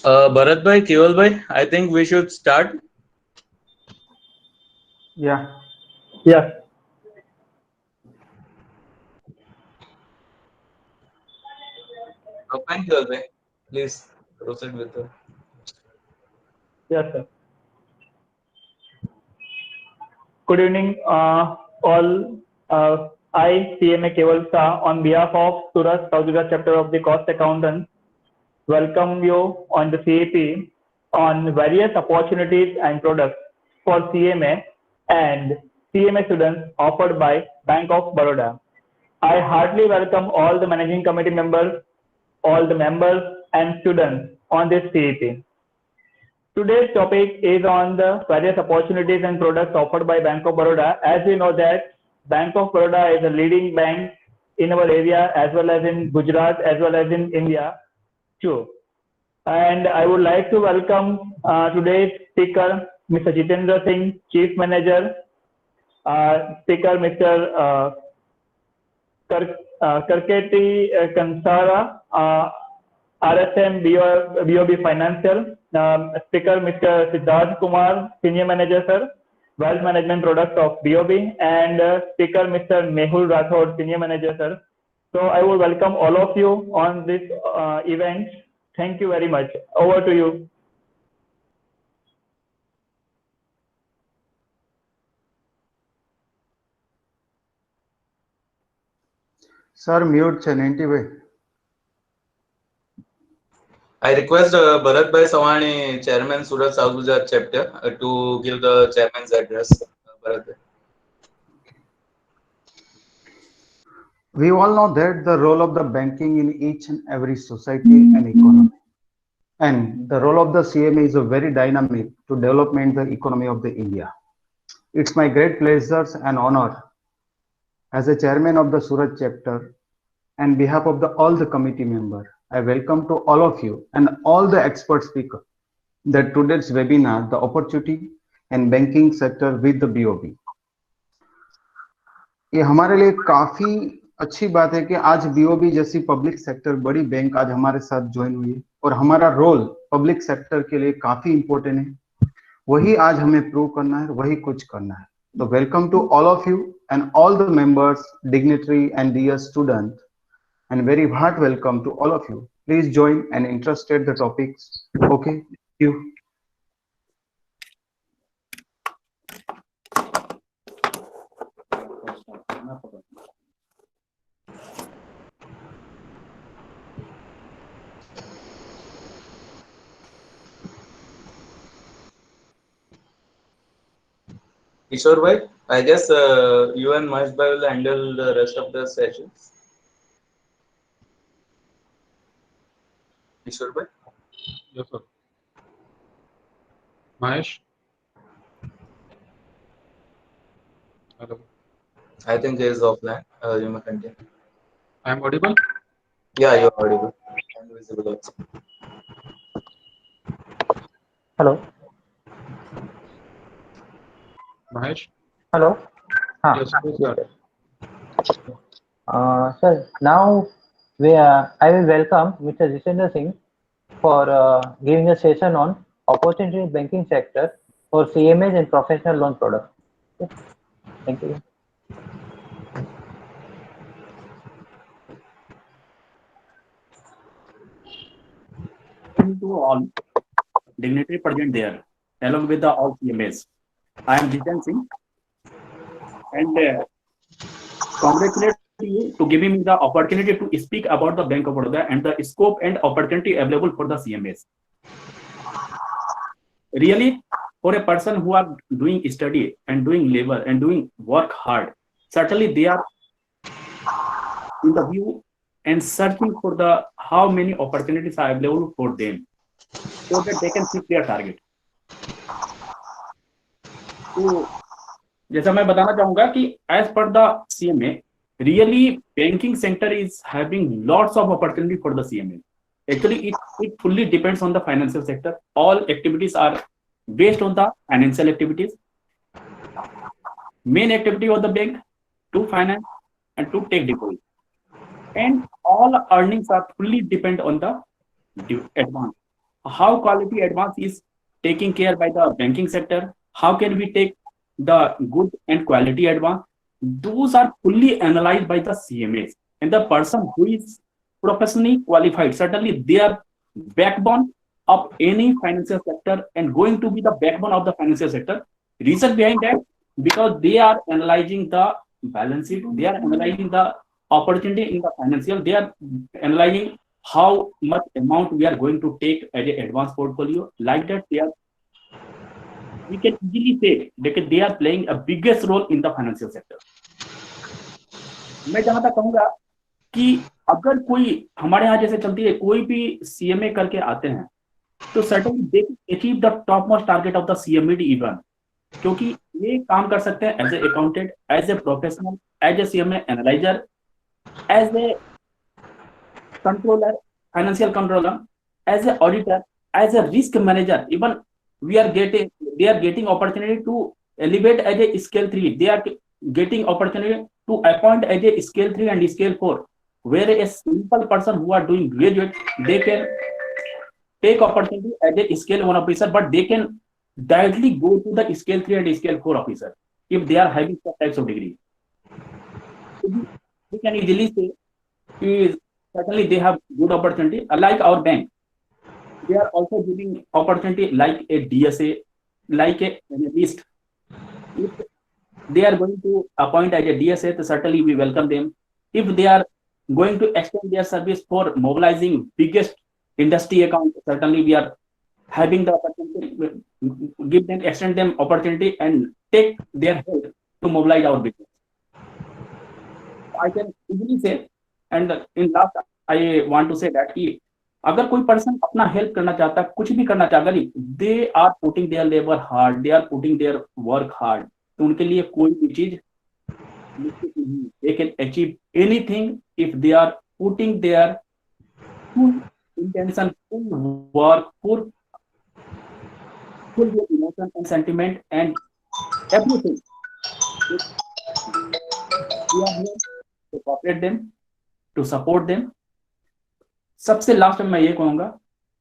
Bharat bhai, Keval bhai, I think we should start. Yeah. Yeah. Fine, Keval bhai. Please proceed with the. Yes, sir. Good evening, all. I, CMA Keval Shah, on behalf of Surat South Gujarat chapter of the Cost Accountants, welcome you on the CAP on various opportunities and products for CMA and CMA students offered by Bank of Baroda. I heartily welcome all the managing committee members, all the members and students on this CAP. Today's topic is on the various opportunities and products offered by Bank of Baroda. As we know that Bank of Baroda is a leading bank in our area as well as in Gujarat as well as in India too. And I would like to welcome today's speaker, Mr. Jitendra Singh, Chief Manager, speaker Mr. Karketi Kansara, RSM BOB Financial, speaker Mr. Siddharth Kumar, Senior Manager, Sir, Wealth Management Products of BOB, and speaker Mr. Mehul Rathod, Senior Manager, Sir. So I will welcome all of you on this event. Thank you very much. Over to you. Sir, mute છે 90 ભાઈ. I request Bharat bhai Sawani, Chairman Surat South Gujarat chapter, to give the chairman's address. Bharat bhai. We all know that the role of the banking in each and every society and economy. And the role of the CMA is a very dynamic to development the economy of the India. It's my great pleasure and honor as a chairman of the Surat chapter and behalf of all the committee member, I welcome to all of you and all the expert speakers that today's webinar, the opportunity and banking sector with the BOB. ये हमारे लिए काफी अच्छी बात है कि आज BOB जैसी पब्लिक सेक्टर बड़ी बैंक आज हमारे साथ ज्वाइन हुई है और हमारा रोल पब्लिक सेक्टर के लिए काफी इंपॉर्टेंट है, वही आज हमें प्रूव करना है, वही कुछ करना है. तो welcome to all of you and all the members, dignitary and dear student, and very heart welcome to all of you. Please join and interested the topics. Okay, thank you. Kishore bhai, I guess you and Mahesh bhai will handle the rest of the sessions. Kishore bhai. Yes, sir. Mahesh? Hello. I think he is offline. You may continue. I am audible? Yeah, you are audible and visible also. Hello. Mahesh? Hello. Yes, please start. Sir, now I will welcome Mr. Jitendra Singh for giving a session on opportunity in banking sector for CMAs and professional loan products. Okay. Thank you. To all dignitary present there, along with the all CMAs. I am Jiten Singh, and congratulate you to giving me the opportunity to speak about the Bank of Baroda and the scope and opportunity available for the CMAs. Really, for a person who are doing study and doing labor and doing work hard, certainly they are in the view and searching for the how many opportunities are available for them, so that they can hit their target. तो जैसा मैं बताना चाहूंगा कि as per the CMA, really banking sector is having lots of opportunity for the CMA. Actually, it fully depends on the financial sector. All activities are based on the financial activities. Main activity of the bank to finance and to take deposit, and all earnings are fully depend on the advance. how quality advance is taken care by the banking sector, how can we take the good and quality advance, those are fully analyzed by the CMAs, and the person who is professionally qualified, certainly they are backbone of any financial sector and going to be the backbone of the financial sector. Reason behind that, because they are analyzing the balance sheet, they are analyzing the opportunity in the financial, they are analyzing how much amount we are going to take as an advanced portfolio. Like that, we can easily say that they are playing a biggest role in the financial sector. मैं जहां तक कहूंगा कि अगर कोई हमारे यहाँ जैसे चलती है, कोई भी CMA करके आते हैं तो certainly they achieve the top most target of the CMED even, क्योंकि ये काम कर सकते हैं as a accountant, as a professional, as a CMA analyser, as a controller, financial controller, as a auditor, as a risk manager. Even they are getting opportunity to elevate as a scale 3. They are getting opportunity to appoint as a scale 3 and scale 4, where a simple person who are doing graduate, they can take opportunity as a scale 1 officer, but they can directly go to the scale 3 and scale 4 officer if they are having such types of degree. We can easily say certainly they have good opportunity. Like our bank, they are also giving opportunity like a DSA, like a analyst. If they are going to appoint as a DSA, so certainly we welcome them. If they are going to extend their service for mobilizing biggest industry account, certainly we are having the opportunity, extend them opportunity and take their help to mobilize our business. I can easily say, and in last I want to say that कि अगर कोई person अपना help करना चाहता है, कुछ भी करना चाहता है, they are putting their labour hard, they are putting their work hard, तो उनके लिए कोई भी चीज they can achieve anything if they are putting their full intention, full work, full with emotion and sentiment and everything. We are here to cooperate them, to support them. सबसे last में मैं ये कहूंगा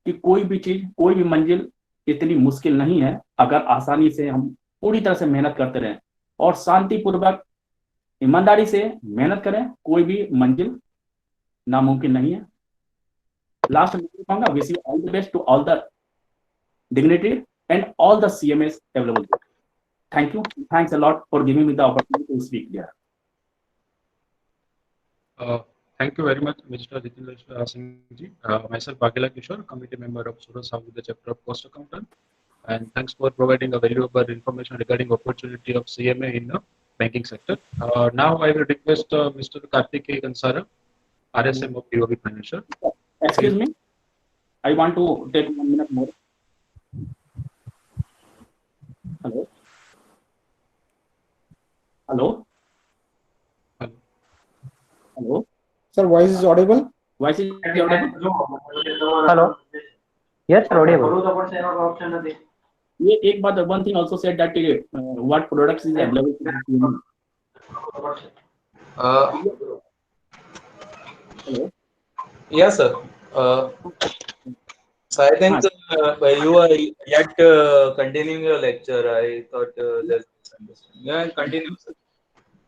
कि कोई भी चीज, कोई भी मंजिल इतनी मुश्किल नहीं है अगर आसानी से हम पूरी तरह से मेहनत करते रहें और शांतिपूर्वक ईमानदारी से मेहनत करें, कोई भी मंजिल नामुमकिन नहीं है. लास्ट में कहूंगा, wish you all the best to all the dignity and all the CMAs available. Thank you. Thanks a lot for giving me the opportunity to speak there. Thank you very much, Mr. Jitendra Singh ji. Myself, Bhagela Kishore, committee member of Surat Savguja chapter of Cost Accountant, and thanks for providing a valuable information regarding opportunity of CMA in the banking sector. Now I will request Mr. Karthikeya Gansara, RSM of DOB Financial. Excuse me, I want to take 1 minute more. Hello. Hello. Hello. Sir, voice is audible? Voice is audible? Hello. Yes, sir, audible. ये एक बात, one thing also said that what products is available to the Hello. Yes, sir. So I think you are yet continuing your lecture. I thought there's misunderstanding. Yeah, continue, sir.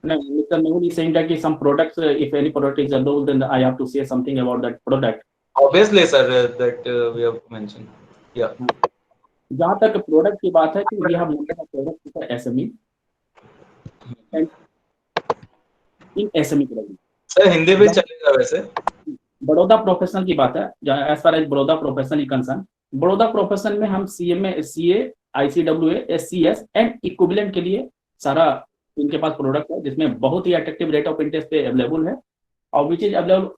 No, Mr. Mehul is saying that some products, if any product is available, then I have to say something about that product. Obviously, sir, that we have mentioned. Yeah. जहाँ तक product की बात है, तो we have mentioned a product for SME and in SME product. Sir Hindi भी चलेगा वैसे. Baroda professional की बात है, as far as Baroda professional concern, Baroda professional में हम CMA, CA, ICWA, SCS and equivalent के लिए सारा इनके पास प्रोडक्ट है, जिसमें बहुत ही अट्रैक्टिव रेट ऑफ इंटरेस्ट पे अवेलेबल है और विच इज अवेलेबल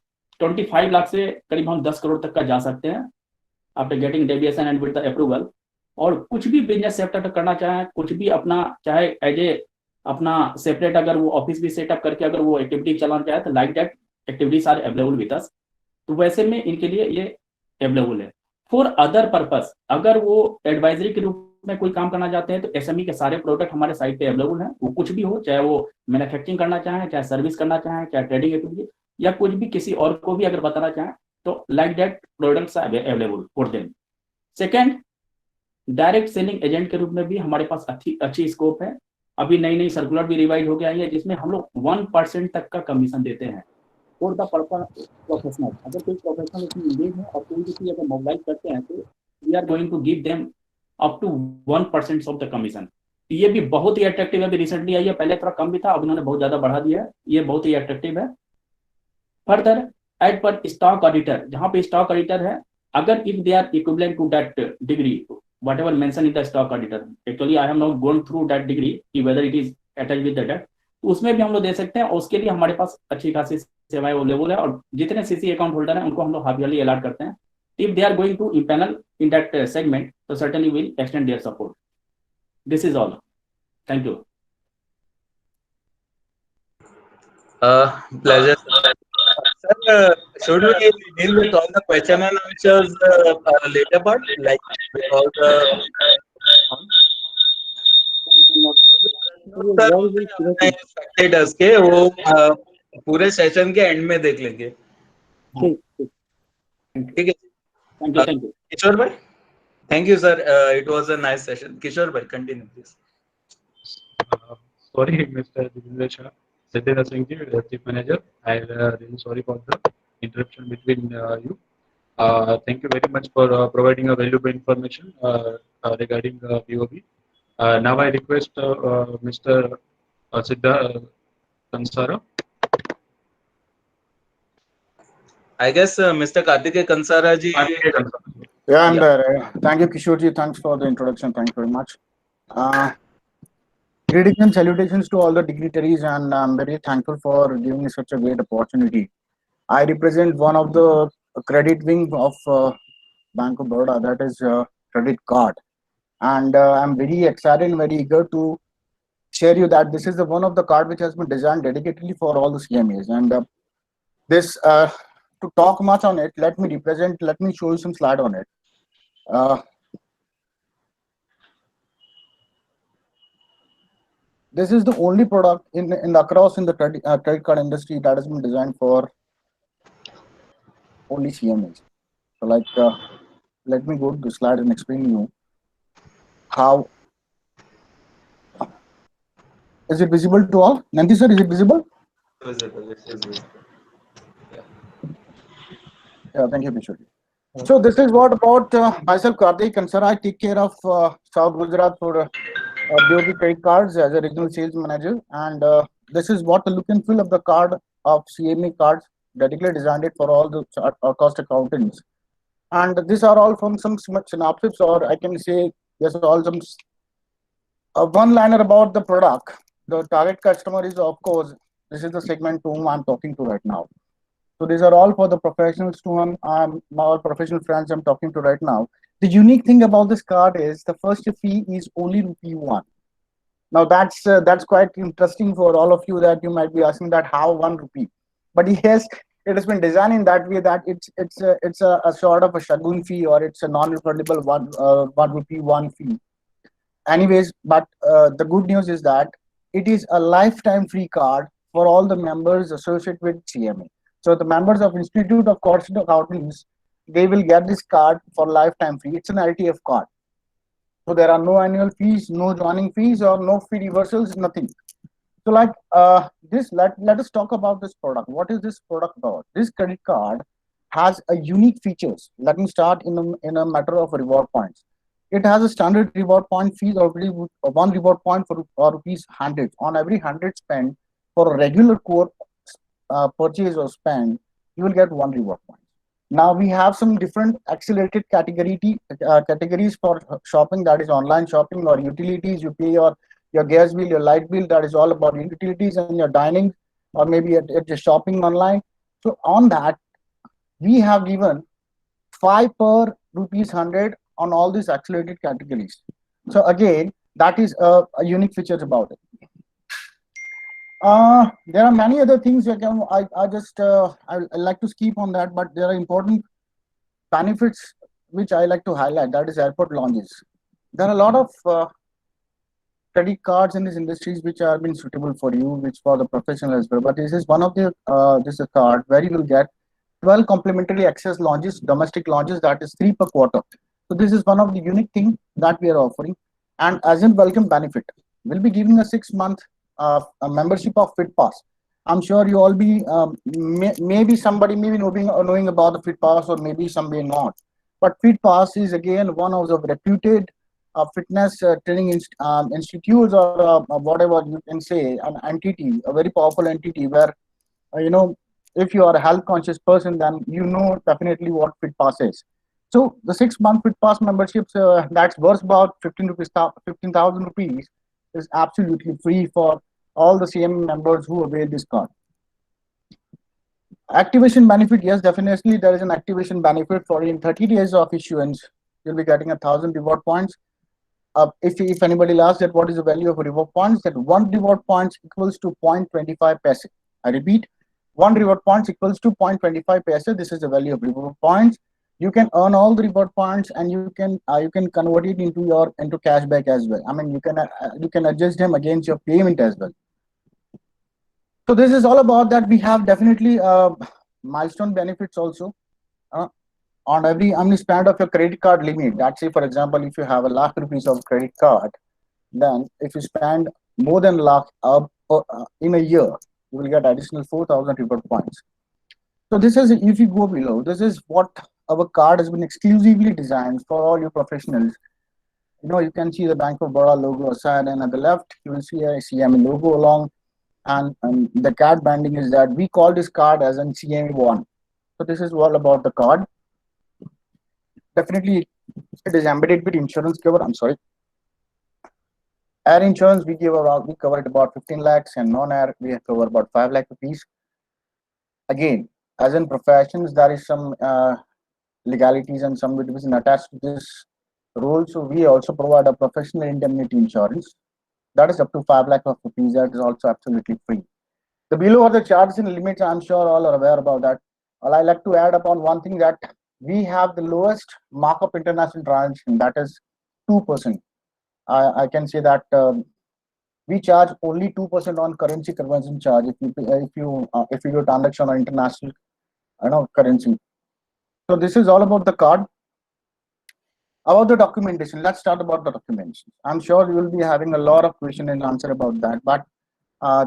25 लाख से करीब हम 10 करोड़ तक का जा सकते हैं after getting deviation and with the approval. और कुछ भी बिजनेस सेटअप करना चाहे, कुछ भी अपना चाहे एज ए अपना सेपरेट अगर वो ऑफिस भी सेटअप करके अगर वो एक्टिविटी चलाना चाहे, तो like that activities are available with us. तो वैसे में इनके लिए ये अवेलेबल है. फॉर अदर पर्पस, अगर वो एडवाइजरी के रूप में कोई काम करना चाहते हैं, तो SME के सारे प्रोडक्ट हमारे साइट पे अवेलेबल हैं. वो कुछ भी हो, चाहे वो मैन्युफैक्चरिंग करना चाहें, चाहे सर्विस करना चाहें, चाहे ट्रेडिंग एक्टिविटी या कुछ भी किसी और को भी अगर बताना चाहें, तो like that products are available for them. Second, direct selling agent के रूप में भी हमारे पास अच्छी स्कोप है। अभी नई सर्कुलर भी रिवाइज हो गया है जिसमें हम लोग 1% तक का कमीशन देते हैं फॉर द पर्पस प्रोफेशनल। अगर कोई प्रोफेशनल इसमें इंगेज है और कोई भी अगर मोबिलाइज करते हैं तो we are going to give them up to 1% of the commission. ये भी बहुत ही अट्रैक्टिव है, अभी रिसेंटली आई है, पहले थोड़ा कम भी था, अब उन्होंने बहुत ज्यादा बढ़ा दिया है, ये बहुत ही अट्रैक्टिव है। फर्दर एड पर स्टॉक ऑडिटर, जहां पे स्टॉक ऑडिटर है, अगर if they are equivalent to that degree whatever mentioned in the stock auditor, actually I have not gone through that degree कि whether it is attached with that, तो उसमें भी हम लोग दे सकते हैं और उसके लिए हमारे पास अच्छी खासी सेवाएं अवेलेबल है। और जितने सीसी अकाउंट होल्डर हैं उनको हम लोग हाफ ईयरली अलॉट करते हैं। If they are going to empanel in that segment तो certainly will extend their support. This is all, thank you. Pleasure. Sir, should we deal with all the question and answers later part, like with all the spectators के वो पूरे session के and में देख लेंगे। ठीक है, थैंक यू किशोर भाई। Thank you sir, it was a nice session. Kishore भाई continue please. Sorry, Mr. Jitendra Shah, Satyendra Singh ji, Chief Manager. I really sorry for the interruption between you. Thank you very much for providing a valuable information regarding BOB. Now I request Mr. Siddharth Kansara. I guess Mr. Karthikeya Kansara ji. Yeah, I'm there. Thank you, Kishore ji. Thanks for the introduction. Thank you very much. Greetings and salutations to all the dignitaries, and I'm very thankful for giving me such a great opportunity. I represent one of the credit wing of Bank of Baroda, that is credit card, and I'm very excited and very eager to share you that this is the one of the card which has been designed dedicatedly for all the CMAs. And this to talk much on it, let me show you some slide on it. This is the only product across the credit card industry that has been designed for only CMAs. So, like, let me go to the slide and explain you how. Is it visible to all? Nanti sir, is it visible? Visible. Yeah, thank you, Kishore. So this is what about myself, Karthikeya Kansara. I take care of South Gujarat for BOB credit cards as a regional sales manager, and this is what the look and feel of the card of CMA cards, dedicated designed it for all the cost accountants. And these are all from some synopsis, or I can say there's all some one-liner about the product. The target customer is, of course, this is the segment to whom I'm talking to right now. So these are all for the professionals to whom all professional friends I'm talking to right now. The unique thing about this card is the first fee is only ₹1. Now that's quite interesting for all of you, that you might be asking that how ₹1. But yes, it has been designed in that way that it's a sort of a shagun fee, or it's a non-refundable ₹1 fee. Anyways, but the good news is that it is a lifetime free card for all the members associated with CMA. So the members of Institute of Cost Accountants, they will get this card for lifetime free. It's an LTF card. So there are no annual fees, no joining fees, or no fee reversals, nothing. So like let us talk about this product. What is this product about? This credit card has a unique features. Let me start in a matter of reward points. It has a standard reward point fees of one reward point for ₹100 on every 100 spent for a regular core purchase or spend. You will get 1 reward point. Now we have some different accelerated categories for shopping, that is online shopping or utilities. You pay your gas bill, your light bill, that is all about utilities, and your dining, or maybe at your shopping online. So on that, we have given 5 per ₹100 on all these accelerated categories. So again, that is a unique feature about it. There are many other things I like to skip on that, but there are important benefits which I like to highlight. That is airport lounges. There are a lot of credit cards in these industries which are been suitable for you, which for the professional as well. But this is one of the this is a card where you will get 12 complimentary access lounges, domestic lounges, that is 3 per quarter. So this is one of the unique thing that we are offering. And as in welcome benefit, we'll be giving a 6-month a membership of FitPass. I'm sure you all be maybe somebody may be knowing about the FitPass, or maybe some may not. But FitPass is again one of the reputed fitness training institutes, or whatever you can say, an entity, a very powerful entity where if you are a health conscious person, then you know definitely what FitPass is. So the 6-month FitPass memberships that's worth about 15,000 rupees is absolutely free for all the CME members who avail this card. Activation benefit, yes, definitely there is an activation benefit for in 30 days of issuance. You'll be getting 1,000 reward points. If anybody asks that what is the value of reward points, that 1 reward points equals to 0.25 paise. I repeat, 1 reward points equals to 0.25 paise. This is the value of reward points. You can earn all the reward points, and you can convert it into cashback as well. I mean, you can adjust them against your payment as well. So this is all about that. We have definitely milestone benefits also. On every spend of your credit card limit. Let's say, for example, if you have ₹1 lakh of credit card, then if you spend more than lakh in a year, you will get additional 4,000 reward points. So this is, if you go below, this is what our card has been exclusively designed for all your professionals. You can see the Bank of Baroda logo aside, and at the left you will see a CME logo along, and the card branding is that we call this card as an CME1. So this is all about the card. Definitely, it is embedded with insurance cover. I'm sorry. Air insurance we covered about 15 lakhs, and non-air we cover about 5 lakh rupees. Again, as in professions, there is some legalities and some division attached to this role. So we also provide a professional indemnity insurance that is up to 5 lakh of rupees. That is also absolutely free. The below are the charges and limits. I'm sure all are aware about that. Well, I like to add upon one thing, that we have the lowest markup international transaction, that is 2%. I can say that we charge only 2% on currency conversion charge if you do transaction on international currency. So this is all about the card. About the documentation, let's start about the documentation. I'm sure you will be having a lot of question and answer about that, but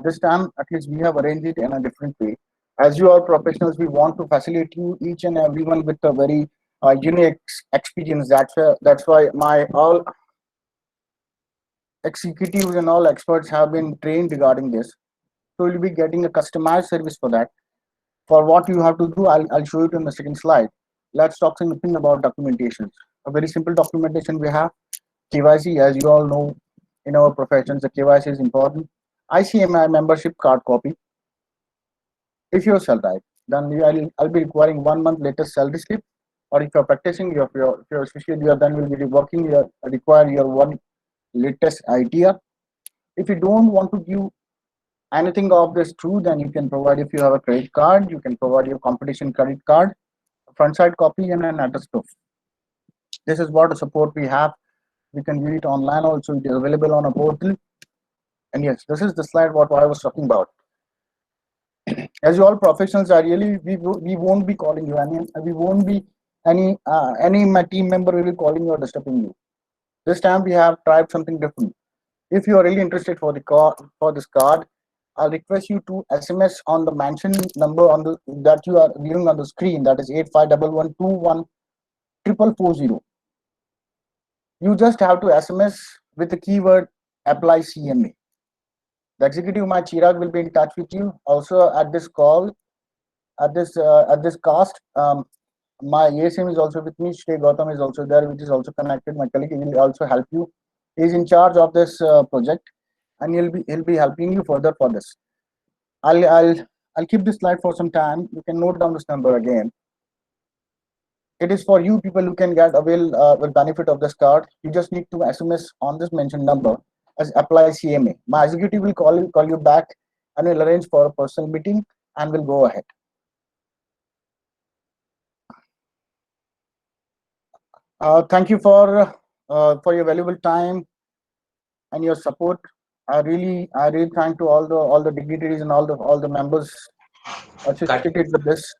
this time at least we have arranged it in a different way. As you are professionals, we want to facilitate you each and everyone with a very unique experience. That's why my all executives and all experts have been trained regarding this. So you'll be getting a customized service for that. For what you have to do, I'll show you in the second slide. Let's talk something about documentation. A very simple documentation we have. KYC, as you all know, in our professions, the KYC is important. ICMI membership card copy. If you're sell-type, then I'll be requiring 1 month latest salary slip. Or if you're practicing, if you're associate, then we'll be require your 1 latest ITR. If you don't want to give anything of this through, then you can provide, if you have a credit card, you can provide your competition credit card, a front side copy, and an address proof. This is what the support we have. We can view it online also. It is available on a portal. And yes, this is the slide what I was talking about. As you all professionals are really, we won't be calling you, any my team member will be calling you or disturbing you. This time we have tried something different. If you are really interested for this card, I'll request you to SMS on the mentioned number that you are viewing on the screen, that is 8511214440. You just have to SMS with the keyword apply CMA. The executive, my Chirag, will be in touch with you. Also at this call, at this cast, my ASM is also with me. Shri Gautam is also there, which is also connected. My colleague will also help you. He is in charge of this project, and he'll be helping you further for this. I'll keep this slide for some time. You can note down this number again. It is for you people who can avail with benefit of this card. You just need to SMS on this mentioned number as apply CMA. My executive will call you back, and will arrange for a personal meeting, and we'll go ahead. Thank you for your valuable time and your support. I really thank to all the dignitaries and all the members associated with this.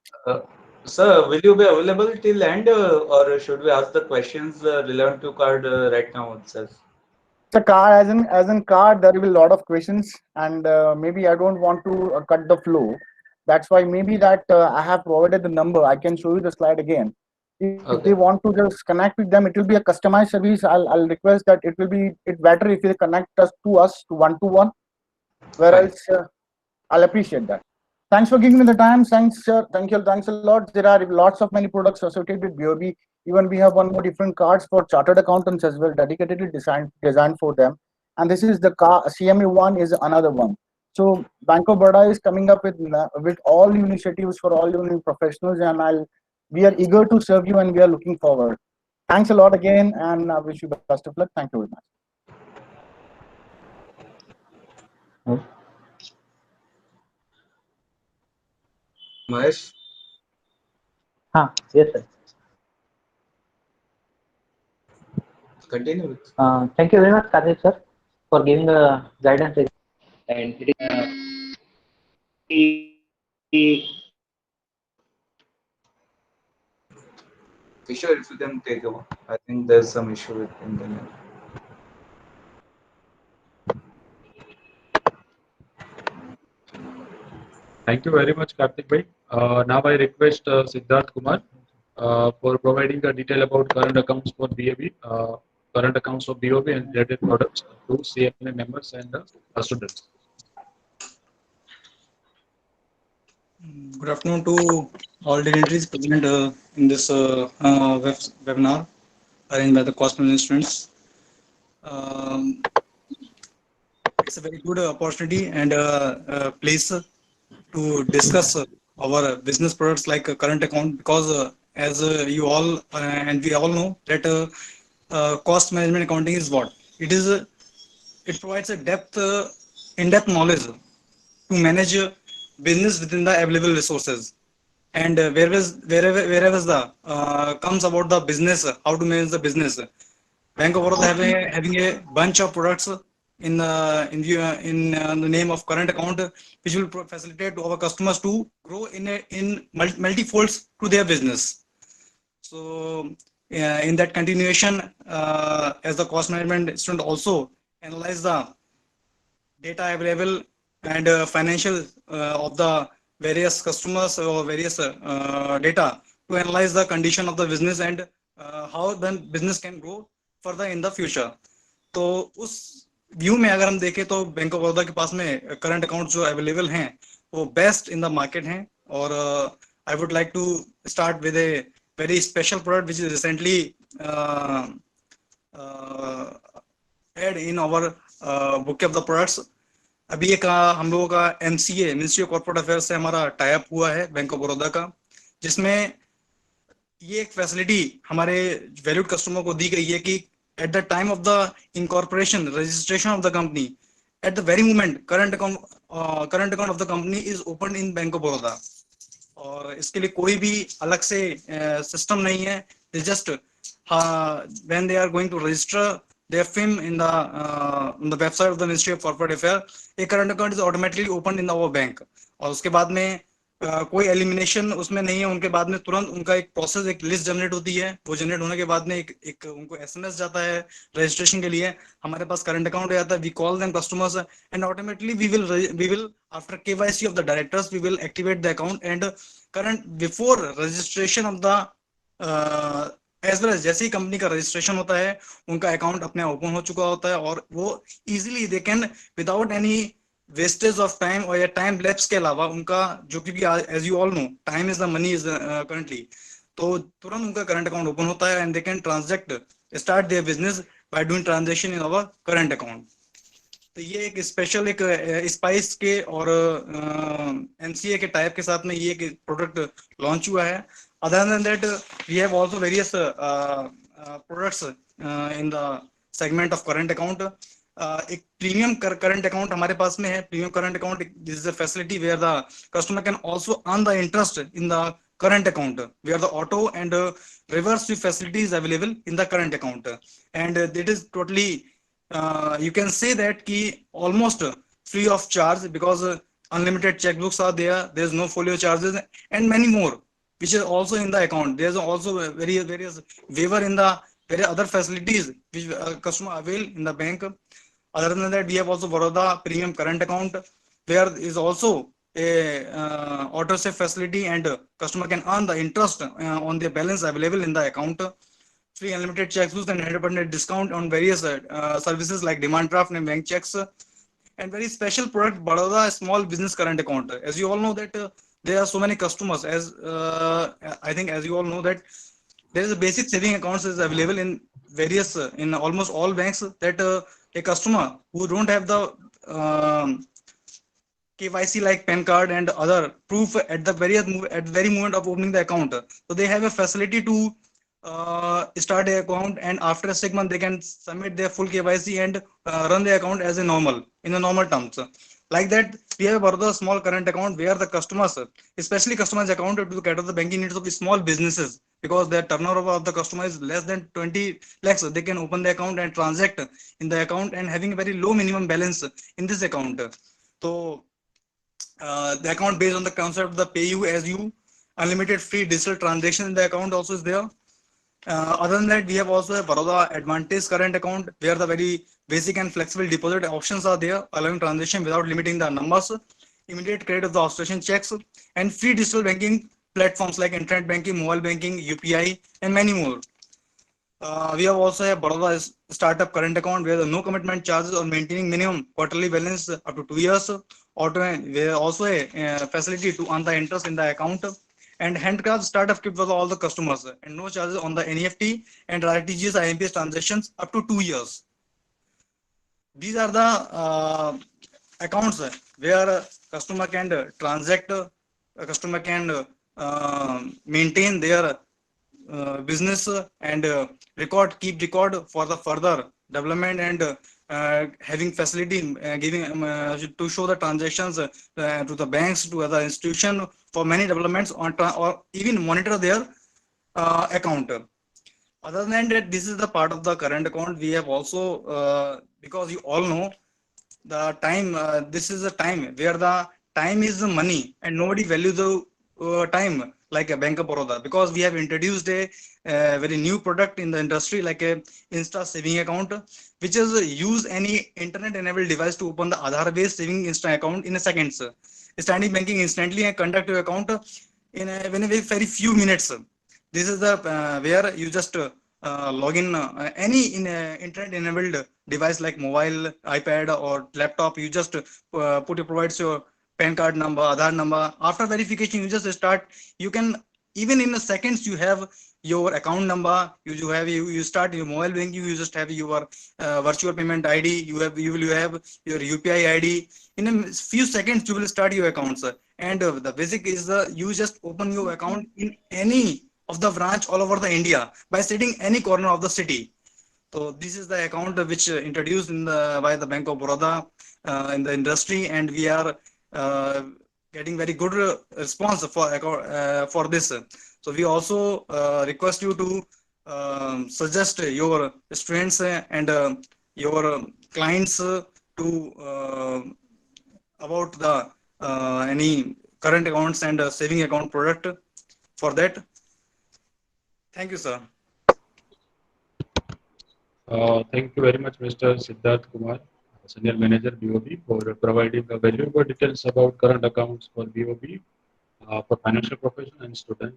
Sir, will you be available till end, or should we ask the questions relevant to card right now itself? The car, as in car, there will be a lot of questions, and maybe I don't want to cut the flow. That's why maybe that I have provided the number. I can show you the slide again. If they Okay. want to just connect with them, it will be a customized service. I'll request that it's better if they connect us to one, where Fine. else I'll appreciate that. Thanks for giving me the time. Thanks, sir. Thanks a lot. There are lots of many products associated with BOB. Even we have one more different cards for chartered accountants as well, dedicatedly designed for them. And this is the CMA one is another one. So Bank of Baroda is coming up with all new initiatives for all new professionals, and we are eager to serve you, and we are looking forward. Thanks a lot again, and I wish you best of luck. Thank you very much. Mahesh? Yes, sir. Continue with. Thank you very much, Karthik sir, for giving guidance. And it is Kishore, if you can take over. I think there's some issue with internet. Thank you very much, Karthik bhai. Now I request Siddharth Kumar for providing a detail about current accounts for BAB, current accounts of BOB and related products to CMA members and students. Good afternoon to all dignitaries present in this webinar arranged by the cost management students. It's a very good opportunity and place to discuss our business products like current account, because as you all and we all know that cost management accounting is what it is. It provides a in-depth knowledge to manage business within the available resources, and wherever the comes about the business, how to manage the business. Bank of Baroda having a bunch of products in the name of current account, which will facilitate to our customers to grow in multi-folds to their business. So in that continuation, as the cost management student also analyze the data available and financial of the various customers or various data to analyze the condition of the business and how the business can grow further in the future. तो उस view में अगर हम देखें तो bank of Baroda के पास में current account जो अवेलेबल हैं वो बेस्ट इन द मार्केट हैं, और I would like to start with a very special product which is recently add in our book of the products. अभी एक हम लोगों का MCA ministry of corporate affairs से हमारा टाई अप हुआ है बैंक ऑफ बड़ौदा का, जिसमें ये एक फैसिलिटी हमारे वैल्यूड कस्टमर को दी गई है कि at the time of the incorporation registration of the company, at the very moment current account of the company is opened in Bank of Baroda, और इसके लिए कोई भी अलग से सिस्टम नहीं है. They just when they are going to register their firm in the website of the Ministry of Corporate Affairs, a current account is automatically opened in our bank, और उसके बाद में कोई एलिमिनेशन उसमें नहीं है. उनके बाद में तुरंत उनका एक प्रोसेस, एक लिस्ट जनरेट होती है. वो जनरेट होने के बाद में एक उनको SMS जाता है रजिस्ट्रेशन के लिए. हमारे पास करंट अकाउंट आता है. We call them customers and automatically we will after KYC of the directors we will activate the account and current before registration of the as well as जैसे ही company का registration होता है उनका account अपने open हो चुका होता है, और वो easily they can without any wastage of time और या टाइम लैप्स के अलावा उनका जो, क्योंकि as you all know time is the money is currently, तो तुरंत उनका करंट अकाउंट ओपन होता है and they can transact start their business by doing transaction in our current account. तो ये एक स्पेशल एक स्पाइस के और MCA के टाइप के साथ में ये एक प्रोडक्ट लॉन्च हुआ है. Other than that we have also various products in the segment of current account. एक प्रीमियम करंट अकाउंट हमारे पास में है. Premium current account this is a facility where the customer can also earn the interest in the current account, where the auto and reverse sweep facility is available in the current account, and it is totally you can say that ki almost free of charge, because unlimited checkbooks are there, there's no folio charges and many more. which is also in the account. There's also various waiver in the various other facilities which customer avail in the bank. Other than that, we have also Baroda Premium Current Account, where is also a auto save facility, and customer can earn the interest on the balance available in the account. Free unlimited checks and 100% discount on various services like demand draft and bank checks. And very special product, Baroda Small Business Current Account. As you all know that there are so many customers, as I think as you all know that there is a basic saving accounts is available in various in almost all banks, that a customer who don't have the KYC like PAN card and other proof at the very moment of opening the account, so they have a facility to start a account, and after 6 months they can submit their full KYC and run the account as a normal in the normal terms. Like that, we have a small current account where the customers, especially customers account to cater the banking needs of the small businesses, because their turnover of the customer is less than 20 lakhs. They can open the account and transact in the account, and having a very low minimum balance in this account. So the account based on the concept of the pay you as you, unlimited free digital transaction in the account also is there. Other than that, we have also a Baroda Advantage current account, where the very basic and flexible deposit options are there, allowing transaction without limiting the numbers, immediate credit of the outstanding checks, and free digital banking platforms like internet banking, mobile banking, UPI, and many more. We have also a Baroda Startup current account, where the no commitment charges on maintaining minimum quarterly balance up to 2 years. We have also a facility to earn the interest in the account, and handcraft startup kit for all the customers, and no charges on the NEFT and RTGS IMPS transactions up to 2 years. These are the accounts where customer can transact, customer can maintain their business and keep record for the further development, and having facility giving to show the transactions to the banks, to other institution for many developments or even monitor their account. Other than that, this is the part of the current account. We have also, because you all know the time, this is a time where the time is the money, and nobody values the time like a Bank of Baroda, because we have introduced a very new product in the industry, like a Insta saving account, which is use any internet enabled device to open the Aadhaar based saving Insta account in a seconds, standing banking instantly, and conduct your account in a very few minutes. This is the where you just log in any internet enabled device like mobile, iPad or laptop. You just provides your PAN card number, Aadhaar number. After verification, you just start. You can, even in a seconds, you have your account number. You start your mobile banking. You just have your virtual payment ID. You have your UPI ID. In a few seconds, you will start your accounts. And the basic is you just open your account in any of the branch all over the India by sitting any corner of the city. So this is the account which introduced by the Bank of Baroda in the industry, and we are getting very good response for this. So we also request you to suggest your students and your clients to about the any current accounts and saving account product for that. Thank you, sir. Thank you very much, Mr. Siddharth Kumar, Senior Manager BOB, for providing valuable details about current accounts for BOB, for financial profession and student.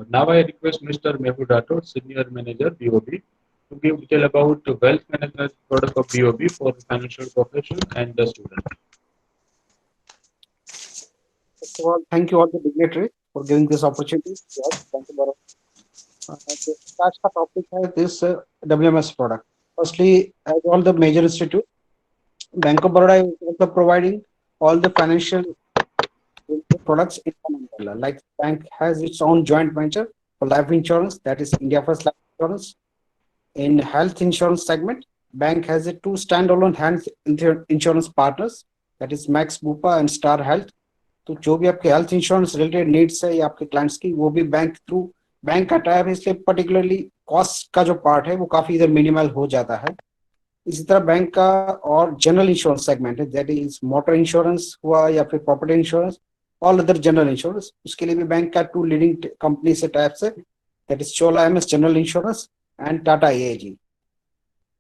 Now I request Mr. Mehul Rathod, Senior Manager BOB, to give detail about the wealth management product of BOB for financial profession and the student. First of all, thank you all the dignitaries for giving this opportunity. Yes, thank you, Bharat. That's the topic है this WMS product. Firstly, as all the major institute, Bank of Baroda is also providing all the financial products in one umbrella. Like bank has its own joint venture for life insurance, that is India First Life Insurance. In health insurance segment, bank has a two standalone health insurance partners, that is Max Bupa and Star Health. तो जो भी आपके health insurance related needs है या आपके clients की, वो भी बैंक थ्रू बैंक का टाइप है, इसलिए पर्टिकुलरली कॉस्ट का जो पार्ट है वो काफी इधर मिनिमल हो जाता है. इसी तरह बैंक का और जनरल इंश्योरेंस सेगमेंट है, दैट इज मोटर इंश्योरेंस हुआ या फिर property insurance, all other general insurance. उसके लिए भी बैंक का 2 लीडिंग कंपनी से टाइप्स है, that is Chola MS general insurance and Tata AIG.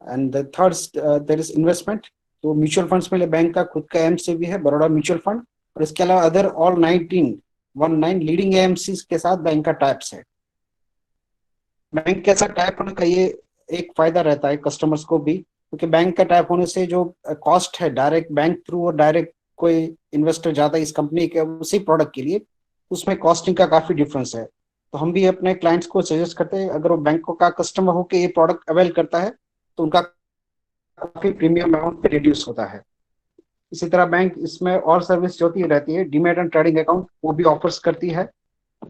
And the third there is investment, तो म्यूचुअल फंड्स में बैंक का खुद का एमसी भी है, बड़ौदा म्यूचुअल फंड, और इसके अलावा अदर ऑल 19 लीडिंग एएमसी के साथ बैंक का टाइप्स है। बैंक के साथ टाइप होने का ये एक फायदा रहता है कस्टमर्स को भी, क्योंकि बैंक का टाइप होने से जो कॉस्ट है डायरेक्ट बैंक थ्रू और डायरेक्ट कोई इन्वेस्टर जाता है इस कंपनी के उसी प्रोडक्ट के लिए, उसमें कॉस्टिंग का काफी डिफरेंस है। तो हम भी अपने क्लाइंट्स को सजेस्ट करते हैं, अगर वो बैंक का कस्टमर होकर ये प्रोडक्ट अवेल करता है तो उनका काफी प्रीमियम अमाउंट पे रिड्यूस होता है। इसी तरह बैंक इसमें और सर्विस जो होती रहती है, डीमैट एंड ट्रेडिंग अकाउंट वो भी ऑफर्स करती है,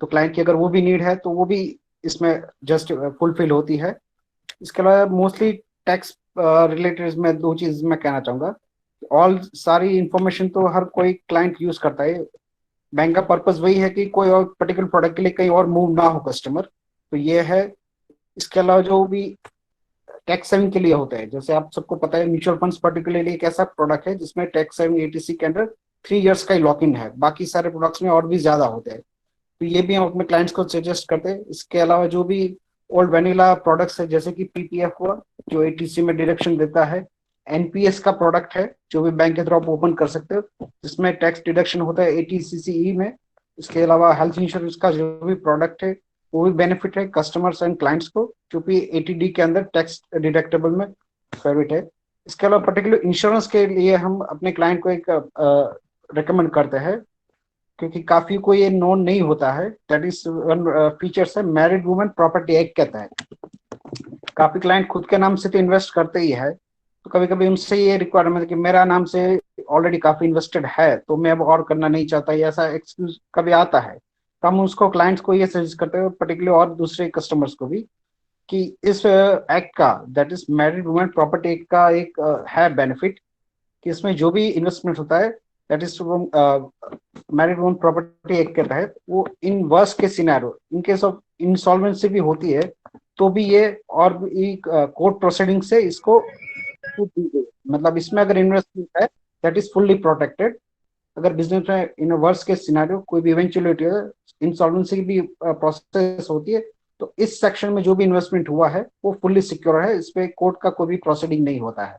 तो क्लाइंट की अगर वो भी नीड है तो वो भी इसमें जस्ट फुलफिल होती है। इसके अलावा मोस्टली टैक्स रिलेटेड में 2 चीज मैं कहना चाहूंगा। ऑल सारी इंफॉर्मेशन तो हर कोई क्लाइंट यूज करता है, बैंक का पर्पस वही है कि कोई और पर्टिकुलर प्रोडक्ट के लिए कहीं और मूव ना हो कस्टमर, तो ये है। इसके अलावा जो भी टैक्स सेविंग के लिए होता है, जैसे आप सबको पता है म्यूचुअल फंड्स पर्टिकुलरली एक ऐसा प्रोडक्ट है जिसमें टैक्स सेविंग एटीसी के अंदर 3 इयर्स का ही लॉक इन है, बाकी सारे प्रोडक्ट्स में और भी ज्यादा होते हैं, तो ये भी हम अपने क्लाइंट्स को सजेस्ट करते हैं। इसके अलावा जो भी ओल्ड वेनिला प्रोडक्ट्स है जैसे कि पीपीएफ हुआ जो एटीसी में डिडक्शन देता है, एनपीएस का प्रोडक्ट है जो भी बैंक के थ्रू आप ओपन कर सकते हो जिसमें टैक्स डिडक्शन होता है एटीसीसीई में। इसके अलावा हेल्थ इंश्योरेंस का जो भी प्रोडक्ट है वो भी बेनिफिट है कस्टमर्स एंड क्लाइंट्स को, जो भी एटीडी के अंदर टैक्स डिडक्टेबल में फेवरेट है। इसके अलावा पर्टिकुलर इंश्योरेंस के लिए हम अपने क्लाइंट को एक रिकमेंड करते हैं, क्योंकि काफी को ये नोन नहीं होता है, दैट इज वन फीचर्स है मैरिड वुमेन प्रॉपर्टी एक्ट कहता है। काफी क्लाइंट खुद के नाम से तो इन्वेस्ट करते ही है, तो कभी कभी उनसे ये रिक्वायरमेंट है कि मेरा नाम से ऑलरेडी काफी इन्वेस्टेड है तो मैं अब और करना नहीं चाहता, ऐसा एक्सक्यूज कभी आता है, तो हम उसको क्लाइंट्स को ये सजेस्ट करते हैं पर्टिकुलर और दूसरे कस्टमर्स को भी कि इस एक्ट का that is married women property act का एक है बेनिफिट कि इसमें जो भी इन्वेस्टमेंट होता है that is married women property act के तहत वो इन वर्स के scenario in case of insolvency भी होती है तो भी ये और भी कोर्ट प्रोसीडिंग से इसको मतलब इसमें अगर इन्वेस्टमेंट है दैट इज फुल्ली प्रोटेक्टेड। अगर बिजनेस में इन वर्स के सिनेरियो कोई भी इवेंचुअलिटी है इंसॉल्वेंसी की भी प्रोसेस होती है तो इस सेक्शन में जो भी इन्वेस्टमेंट हुआ है वो फुल्ली सिक्योर है, इस पे कोर्ट का कोई भी प्रोसीडिंग नहीं होता है।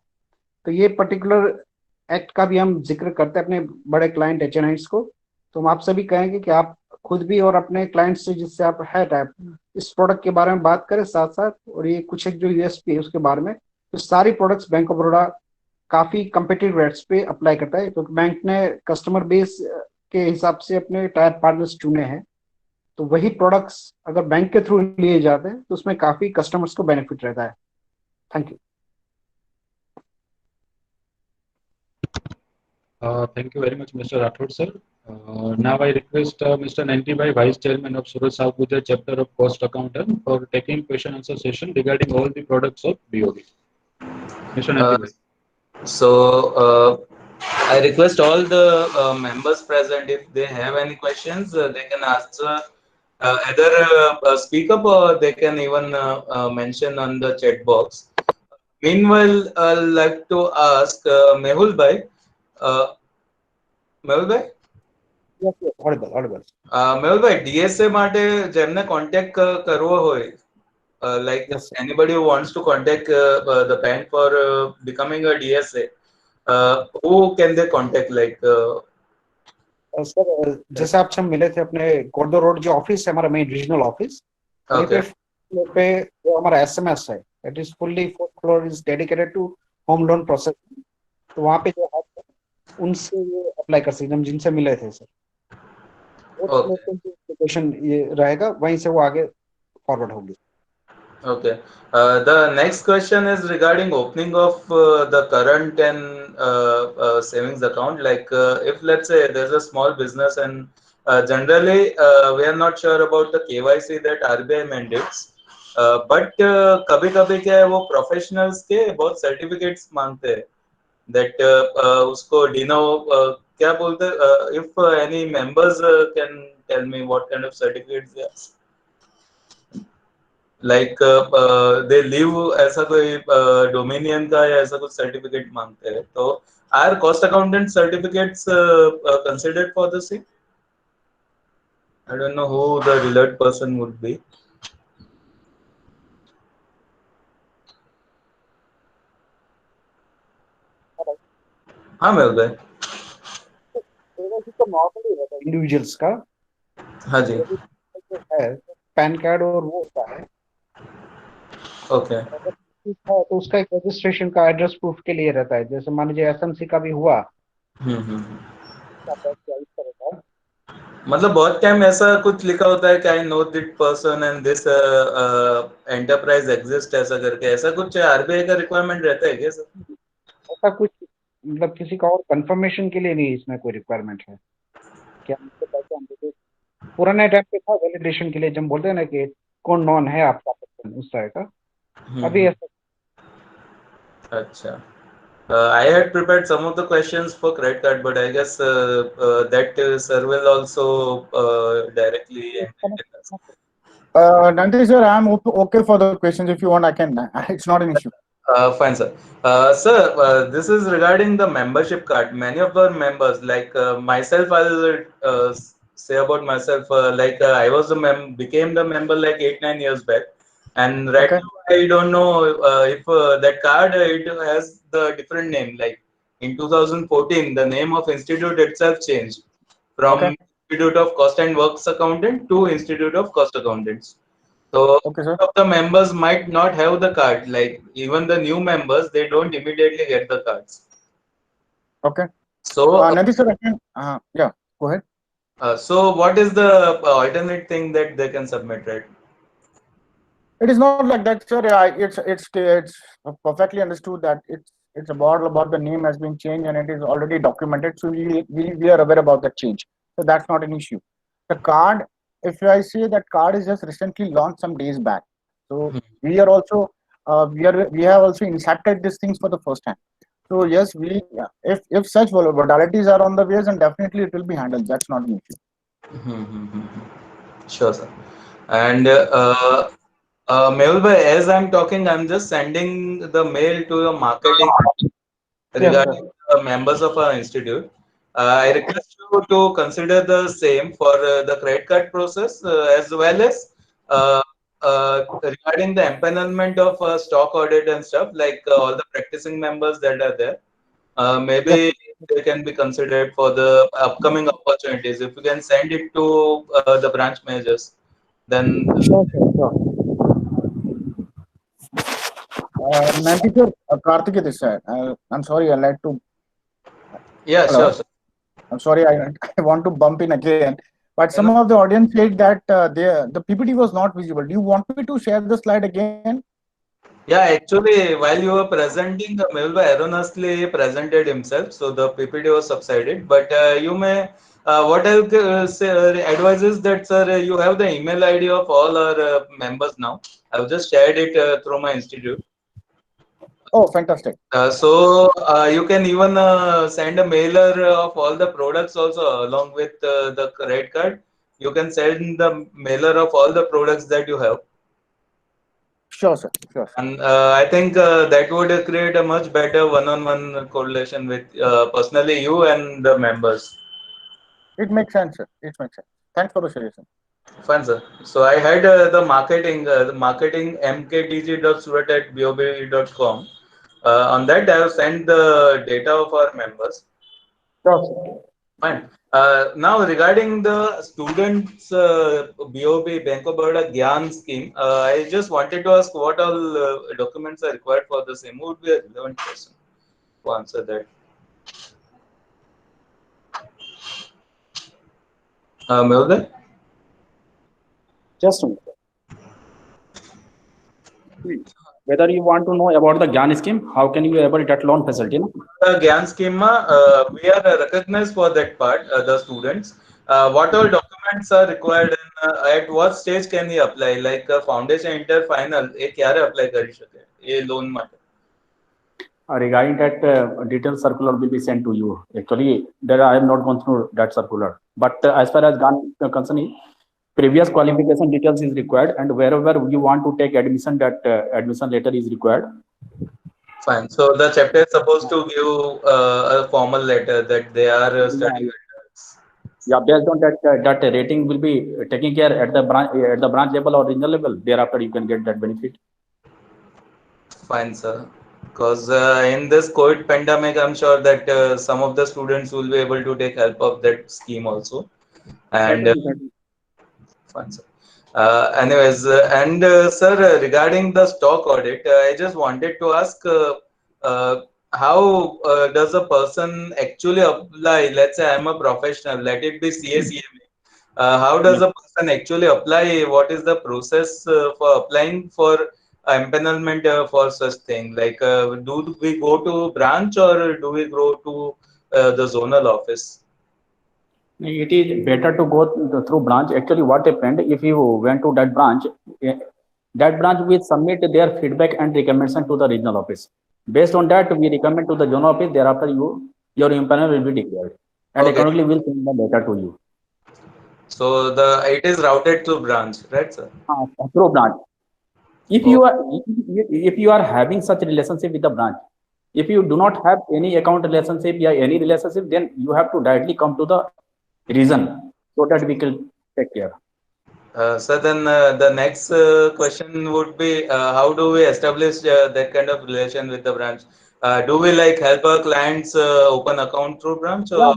तो ये पर्टिकुलर एक्ट का भी हम जिक्र करते हैं अपने बड़े क्लाइंट एचएनआईस को, तो हम आपसे भी कहेंगे कि आप खुद भी और अपने क्लाइंट से जिससे आप है टाइप इस प्रोडक्ट के बारे में बात करें साथ साथ, और ये कुछ एक जो यूएसपी है उसके बारे में, तो सारी प्रोडक्ट्स बैंक ऑफ बड़ौदा काफी कम्पिटिटिव रेट्स पे अप्लाई करता है, क्योंकि बैंक ने कस्टमर बेस के हिसाब से अपने टायर पार्टनर्स चुने हैं, तो वही प्रोडक्ट्स अगर बैंक के थ्रू लिए जाते हैं तो उसमें काफी कस्टमर्स को बेनिफिट रहता है। Thank you. Thank you very much, Mr. Rathod, sir. Now I request Mr. Nanti Bhai, Vice Chairman of Surat South Gujarat Chapter of Cost Accountant, for taking question answer session regarding all the products of BOB. Mr. Nanti Bhai. So I request all the members present, if they have any questions, they can answer either speak up or they can even mention on the chat box. Meanwhile, I'd like to ask Mehul Bhai. Mehul Bhai? Yes, yes, audible. Mehul Bhai, DSA માટે જેમને contact કરવો હોય, like Yes, sir. anybody who wants to contact the bank for becoming a DSA, who can they contact? Like sir जैसे आपसे हम मिले थे अपने कोर्डो रोड जो ऑफिस है हमारा मेन रीजनल ऑफिस, वहीं okay, पे जो हमारा एसएमएस है it is fully 4th floor is dedicated to home loan process, तो वहाँ पे जो है उनसे ये अप्लाई कर सकते हैं, हम जिनसे मिले थे सर okay, एप्लीकेशन ये रहेगा, वहीं से वो आगे फॉरवर्ड होगी। okay. The next question is regarding opening of the current and savings account. Like if let's say there's a small business and generally we are not sure about the KYC that RBI mandates, but कभी-कभी क्या है वो professionals के बहुत certificates मांगते हैं that उसको DINO क्या बोलते हैं, if any members can tell me what kind of certificates they ask? Like they live ऐसा कोई डोमिनियन का या ऐसा कुछ सर्टिफिकेट मांगते हैं, तो are cost accountant certificates considered for the same? I don't know who the alert person would be. हाँ मेल भाई. तो नॉर्मली रहता है इंडिविजुअल्स का, हाँ जी. जो है पैन कार्ड और वो होता है, ओके. अगर तो उसका एक रजिस्ट्रेशन का एड्रेस प्रूफ के लिए रहता है। जैसे मान लीजिए एसएमसी का भी हुआ, हम्म. इस तरह का। मतलब बहुत टाइम ऐसा कुछ लिखा होता है कि I know that person and this enterprise exist ऐसा करके, ऐसा कुछ आरबीआई का रिक्वायरमेंट रहता है क्या सर? ऐसा कुछ मतलब किसी का और कंफर्मेशन के लिए नहीं इसमें कोई रिक्वायरमेंट है क्या? हमको पहचान दीजिए। पुराने टाइम पे था वैलिडेशन के लिए, जब हम बोलते हैं ना कि कौन नॉन है आपका पर्सन, उस तरह का। अभी ऐसा अच्छा. I had prepared some of the questions for credit card, but I guess that sir will also directly enlighten us. Nandri sir, I'm okay for the questions. If you want, I can. It's not an issue. Fine, sir. Sir, this is regarding the membership card. Many of our members, like myself, I'll say about myself. I was became the member like 8-9 years back, and right Okay. now I don't know if that card it has the different name. Like in 2014, the name of institute itself changed from Okay. Institute of Cost and Works Accountant to Institute of Cost Accountants. So Okay, sir. of the members might not have the card. Like even the new members, they don't immediately get the cards. Okay. So, Nandri sir, I can. Yeah. Go ahead. so what is the alternate thing that they can submit, right? It is not like that, sir. It's perfectly understood that it's about the name has been changed and it is already documented. So we are aware about the change. So that's not an issue. The card, if I say that card is just recently launched some days back. So we are also we have also inserted these things for the first time. So yes, if such modalities are on the ways, then definitely it will be handled. That's not an issue. Sure, sir. And Mehul bhai, as I'm talking, I'm just sending the mail to your marketing regarding the members of our institute. I request you to consider the same for the credit card process as well as uh, regarding the empanelment of stock audit and stuff, like all the practicing members that are there. Maybe they can be considered for the upcoming opportunities. If you can send it to the branch managers, then Sure. Nanti sir, Karthik this side. I'm sorry, I'd like to. yeah, Hello? sure, sir. I'm sorry, I want to bump in again. But some of the audience said that the PPT was not visible. Do you want me to share the slide again? Yeah, actually, while you were presenting, Mehul erroneously presented himself, so the PPT was subsided. But you may, what I would advise is that, sir, you have the email ID of all our members now. I've just shared it through my institute. Oh, fantastic. So you can even send a mailer of all the products also along with the credit card. You can send the mailer of all the products that you have. Sure, sir. Sure. And I think that would create a much better one-on-one correlation with personally you and the members. It makes sense, sir. It makes sense. Thanks for the suggestion. Fine, sir. So I had the marketing mkdg.surat@bob.com. On that, I have sent the data of our members. Sure, sir. Fine. Now regarding the students BOB Bank of Baroda Gyan scheme, I just wanted to ask what all documents are required for the same. Who would be a relevant person to answer that? Mehul? Just a minute. Whether you want to know about the GAN scheme, how can you able that loan facility? No? The Gyan scheme, we are recognized for that part, the students. What all documents are required and at what stage can he apply? Like foundation, inter, final, ये क्यारे apply करी शके? ये loan माटे. Regarding that, detailed circular will be sent to you. Actually, there I have not gone through that circular. But as far as GAN concerned, previous qualification details is required, and wherever you want to take admission, that admission letter is required. Fine. So the chapter is supposed to give a formal letter that they are studying. Yeah, based on that, that rating will be taken care at the branch level or regional level. Thereafter, you can get that benefit. Fine, sir. Because in this COVID pandemic, I'm sure that some of the students will be able to take help of that scheme also. And fine, sir. Anyways, sir, regarding the stock audit, I just wanted to ask how does a person actually apply? Let's say I'm a professional, let it be CA/CMA. How does a person actually apply? What is the process for applying for empanelment for such thing? Like, do we go to branch or do we go to the zonal office? It is better to go through branch. Actually, what happened, if you went to that branch will submit their feedback and recommendation to the regional office. Based on that, we recommend to the zonal office. Thereafter, your empanel will be declared, and Okay. accordingly will send the letter to you. So it is routed to branch, right, sir? Through branch. If Oh. if you are having such relationship with the branch, if you do not have any account relationship or any relationship, then you have to directly come to the region so that we can take care. So then the next question would be how do we establish that kind of relation with the branch? Do we like help our clients open account through branch? Or?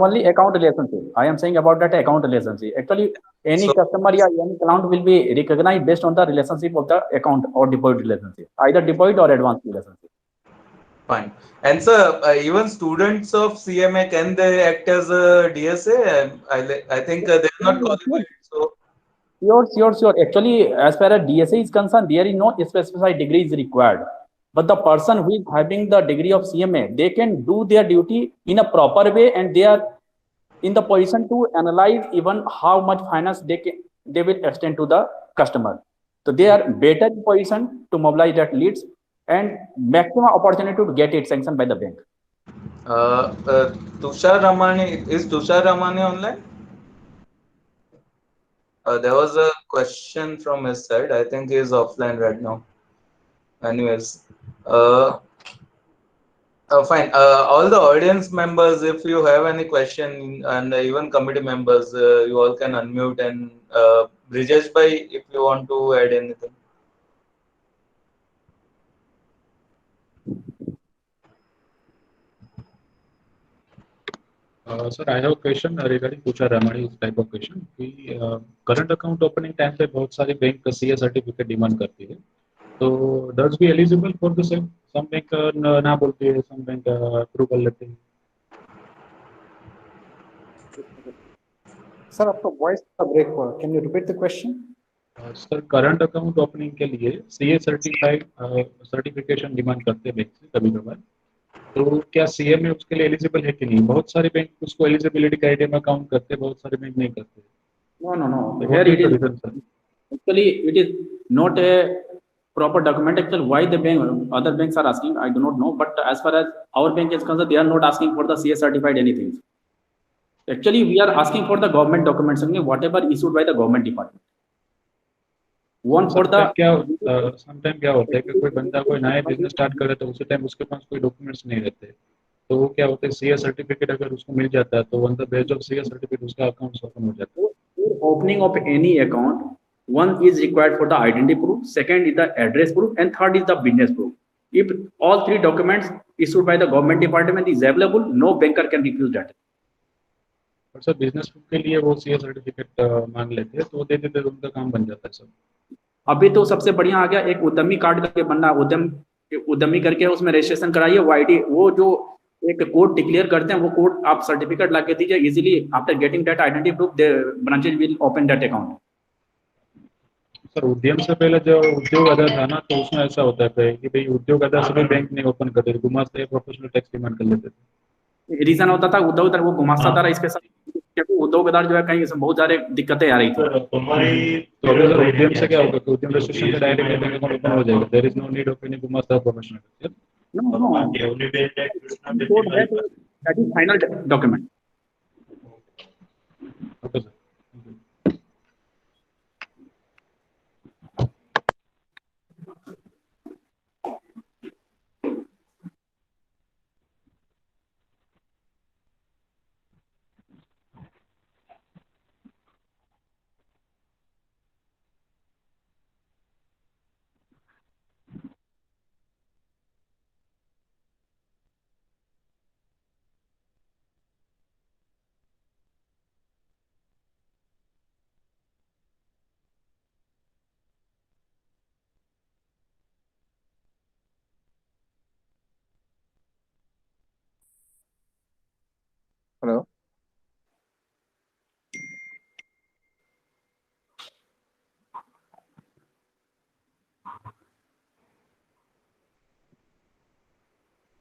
Only account relationship. I am saying about that account relationship. Actually, any customer or any client will be recognized based on the relationship of the account or deposit relationship, either deposit or advance relationship. Fine. And sir, even students of CMA, can they act as a DSA? I think they're not qualified. So. Sure. Actually, as far as DSA is concerned, there is no specified degree is required. But the person who is having the degree of CMA, they can do their duty in a proper way, and they are in the position to analyze even how much finance they will extend to the customer. So they are better in position to mobilize that leads and maximum opportunity to get it sanctioned by the bank. Tushar Ramani, is Tushar Ramani online? There was a question from his side. I think he is offline right now. Anyways, fine. All the audience members, if you have any question, and even committee members, you all can unmute. And Brijesh bhai, if you want to add anything. Sir, I have a question regarding Tushar Ramani's type of question. कि current account opening time पे बहुत सारी bank CA certificate demand करती है. तो does be eligible for the same? Some bank ना बोलती है, some बैंक approve कर लेते हैं. Sir, आपका voice का break हुआ. Can you repeat the question? Sir current account opening के लिए CA सर्टिफिकेशन डिमांड करते हैं बैंक से कभी कभार. तो क्या सीए में उसके लिए एलिजिबल है कि नहीं? बहुत सारे बैंक उसको एलिजिबिलिटी क्राइटेरिया में काउंट करते हैं, बहुत सारे बैंक नहीं करते. No. Here it is. Actually, it is not a proper document. Actually, why the other banks are asking, I do not know. But as far as our bank is concerned, they are not asking for the CA certified anything. Actually, we are asking for the government documents only, whatever issued by the government department. One for the sometime क्या होता है कि कोई बंदा कोई नया business start करे तो उसी टाइम उसके पास कोई डॉक्यूमेंट्स नहीं रहते, तो वो क्या होता है सीए सर्टिफिकेट अगर उसको मिल जाता है तो on the base of CA certificate उसका अकाउंट ओपन हो जाता है. Opening of any account, one is required for the identity proof, second is the address proof, and third is the business proof. If all three documents issued by the government department is available, no banker can refuse that. और sir business proof के लिए वो CA certificate मांग लेते हैं, तो वो दे देते हैं, उनका काम बन जाता है सर. अभी तो सबसे बढ़िया आ गया एक उद्यमी कार्ड करके बनना, उद्यमी करके उसमें रजिस्ट्रेशन कराइए, वो आईडी, वो जो एक कोड डिक्लेयर करते हैं, वो कोड आप सर्टिफिकेट ला के दीजिए. Easily after getting that identity proof the branches will open that account. Sir उद्यम से पहले जो उद्योग आधार था ना, तो उसमें ऐसा होता है कि भाई उद्योग आधार से भी बैंक नहीं ओपन करते, घुमाते प्रोफेशनल टैक्स डिमांड कर लेते थे. रीजन होता था उद्योग वो घुमाता था इसके साथ, क्योंकि उद्योग आधार जो है कहीं बहुत सारे दिक्कतें आ रही थी. तो अगर सर उद्यम से क्या होगा कि उद्यम रजिस्ट्रेशन से डायरेक्ट बैंक अकाउंट ओपन हो जाएगा. There is no need of any घुमाता professional tax. That is final document. Okay sir. Hello.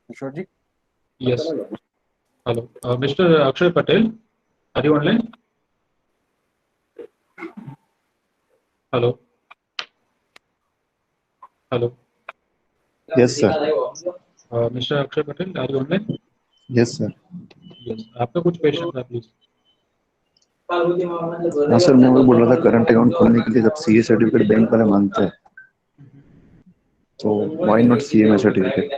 Kishore ji? Yes. Hello. Mr. Akshay Patel, are you online? Hello. Hello. Yes, sir. Mr. Akshay Patel, are you online? Yes, sir. Yes. आपका कुछ question था please. हाँ sir, मैं वही बोल रहा था current account खोलने के लिए जब सीए सर्टिफिकेट बैंक वाले मांगते हैं तो व्हाई नॉट सीएमए सर्टिफिकेट?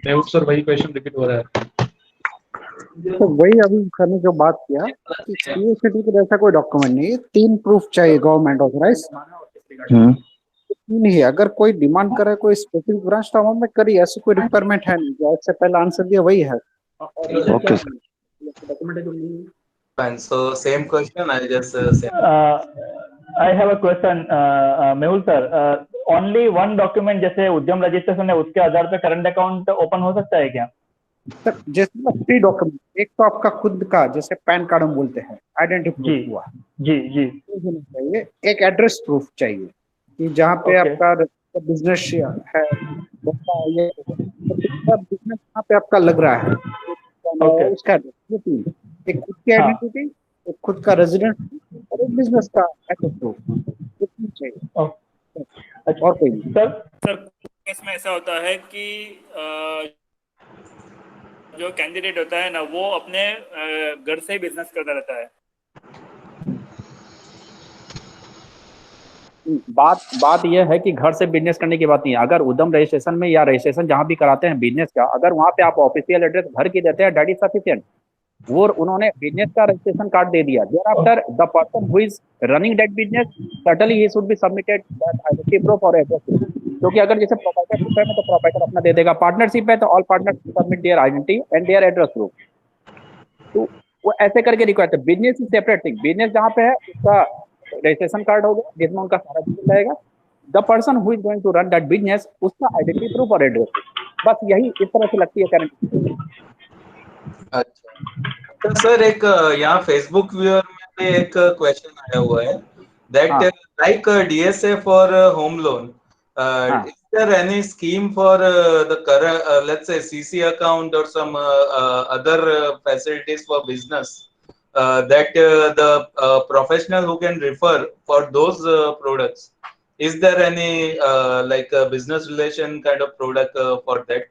मैं सर वही क्वेश्चन रिपीट हो रहा है. तो वही अभी सर ने जो बात किया कि सीए सर्टिफिकेट ऐसा कोई डॉक्यूमेंट नहीं है, 3 प्रूफ चाहिए गवर्नमेंट ऑथराइज. तीन ही है. अगर कोई डिमांड करे कोई स्पेसिफिक ब्रांच तो हम में करिए, ऐसी कोई रिक्वायरमेंट है नहीं. जो इससे पहले आंसर दिया वही है. Okay sir. Fine. So same question. I just same. I have a question, Mehul sir. Only one document जैसे उद्यम रजिस्ट्रेशन है उसके आधार पे करंट अकाउंट ओपन हो सकता है क्या? सर जैसे 3 डॉक्यूमेंट, एक तो आपका खुद का जैसे पैन कार्ड हम बोलते हैं, आइडेंटिटी प्रूफ हुआ. जी जी. चाहिए. एक एड्रेस प्रूफ चाहिए कि जहाँ पे आपका बिजनेस है, ये बिजनेस कहाँ पे आपका लग रहा है, उसका ये 3. एक खुद की आइडेंटिटी, एक खुद का रेजिडेंस और एक बिजनेस का एड्रेस प्रूफ. ये 3 चाहिए और कोई नहीं. सर इसमें ऐसा होता है कि जो कैंडिडेट होता है ना वो अपने घर से ही बिजनेस करता रहता है. बात यह है कि घर से बिजनेस करने की बात नहीं है. अगर उद्यम रजिस्ट्रेशन में या रजिस्ट्रेशन जहां भी कराते हैं बिजनेस का, अगर वहां पे आप ऑफिशियल एड्रेस घर की देते हैं, दैट इज सफिशिएंट. वो उन्होंने बिजनेस का रजिस्ट्रेशन कार्ड दे दिया. There after the person who is running that business certainly he should be submitted that identity proof और एड्रेस प्रूफ. क्योंकि अगर जैसे प्रोप्राइटरशिप है तो प्रोप्राइटर अपना दे देगा, पार्टनरशिप है तो all partners submit their identity and their address proof. तो वो ऐसे करके रिक्वायर्ड है. Business is separate thing. Business जहां पे है उसका रजिस्ट्रेशन कार्ड होगा जिसमें उनका सारा डिटेल रहेगा. The person who is going to run that business उसका आइडेंटिटी प्रूफ और एड्रेस. बस यही इस तरह से लगती है करंट. अच्छा. तो सर एक यहाँ फेसबुक व्यूअर में भी एक क्वेश्चन आया हुआ है that like DSA for home loan, is there any scheme for the current let's say CC account or some other facilities for business that the professional who can refer for those products, is there any like a business relation kind of product for that?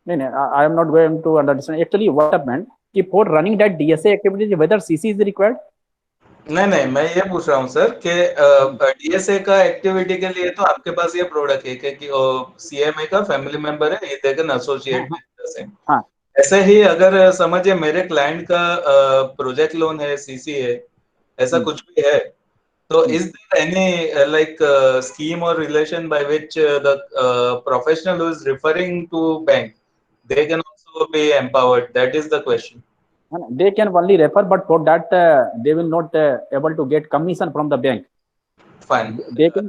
No, I am not going to understand actually what I meant. कि for running that DSA activities whether CC is required? नहीं मैं ये पूछ रहा हूँ sir कि DSA का activity के लिए तो आपके पास ये प्रोडक्ट है कि CMA का फैमिली मेंबर है, ये they can associate with the same. ऐसे ही अगर समझिए मेरे क्लाइंट का प्रोजेक्ट लोन है, CC है, ऐसा कुछ भी है, तो is there any like scheme और relation by which the professional who is referring to bank they can also be empowered? That is the question. They can only refer, but for that they will not able to get commission from the bank. Fine. They can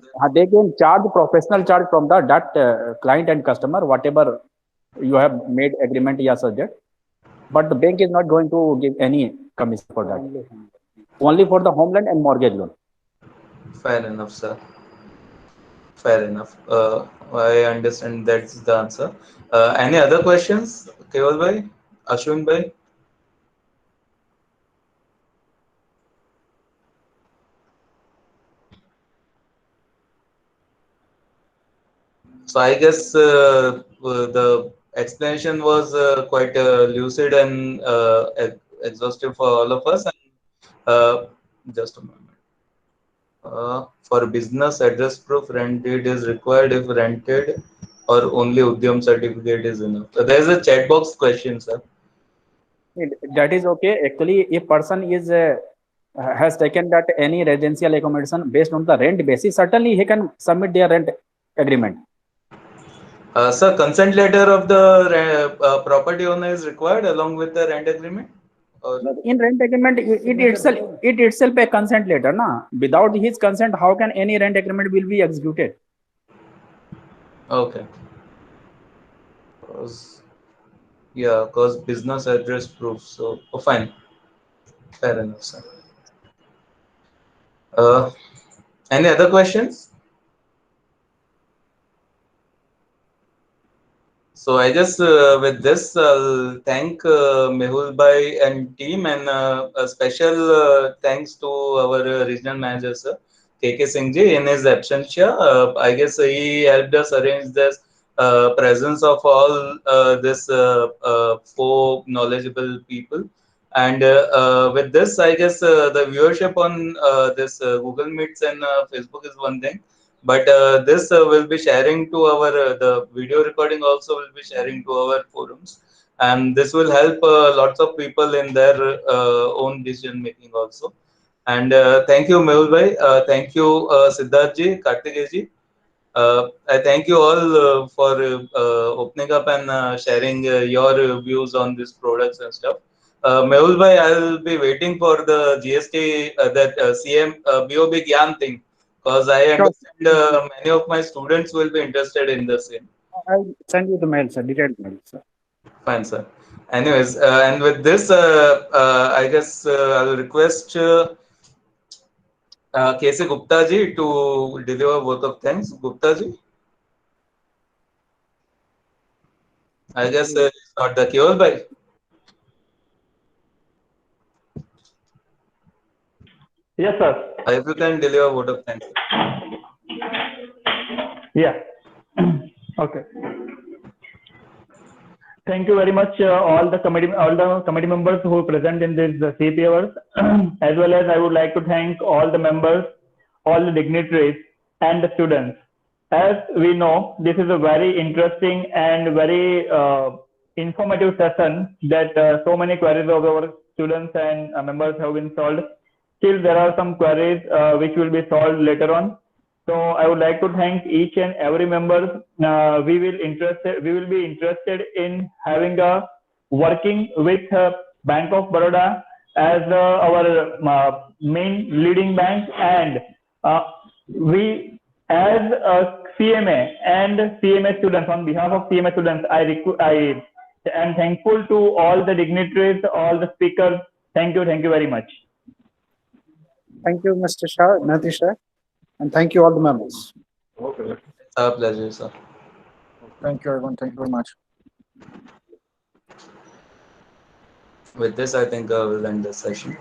charge professional charge from the that client and customer whatever you have made agreement या subject, but the bank is not going to give any commission for that. Only for the home loan and mortgage loan. Fair enough, sir. Fair enough. I understand that's the answer. Any other questions, Keval bhai, Ashwin bhai? So I guess the explanation was quite lucid and exhaustive for all of us. And just a moment. For business, address proof, rent deed is required if rented, or only Udyam certificate is enough? So there is a chat box question, sir. That is okay. Actually, if person is has taken that any residential accommodation based on the rent basis, certainly he can submit their rent agreement. Sir, consent letter of the property owner is required along with the rent agreement? In rent agreement, it itself a consent letter, na? Without his consent, how can any rent agreement will be executed? Okay. Cause business address proof. So fine, fair enough, sir. Any other questions? So I just with this I'll thank Mehul Bhai and team, and a special thanks to our regional manager, sir, KK Singh ji, in his absentia. I guess he helped us arrange this presence of all this four knowledgeable people. And with this, I guess the viewership on this Google Meets and Facebook is one thing, but this will be sharing to our the video recording also will be sharing to our forums, and this will help lots of people in their own decision making also. And thank you, Mehul bhai, thank you, Siddharth ji, Kartikeya ji. I thank you all for opening up and sharing your views on these products and stuff. Mehul bhai, I'll be waiting for the GST, that CM BOB Gyan thing, because I Sure. understand many of my students will be interested in the same. I'll send you the mail, sir, detailed mail, sir. Fine, sir. Anyways, and with this, I guess I'll request KC Gupta ji to deliver vote of thanks. Gupta ji, I guess it's not the Kewal bhai. Yes, sir. If you can deliver vote of thanks. Yeah. Okay. Thank you very much, all the committee members who are present in this CP hours, as well as I would like to thank all the members, all the dignitaries, and the students. As we know, this is a very interesting and very informative session that so many queries of our students and members have been solved. Still, there are some queries which will be solved later on. So I would like to thank each and every member. We will be interested in having a working with Bank of Baroda as our main leading bank, and we as CMA and CMA students, on behalf of CMA students, I am thankful to all the dignitaries, all the speakers. Thank you very much. Thank you, Mr. Shah, Nati Shah, and thank you all the members. Okay. It's our pleasure, sir. Thank you, everyone. Thank you very much. With this, I think we'll end the session.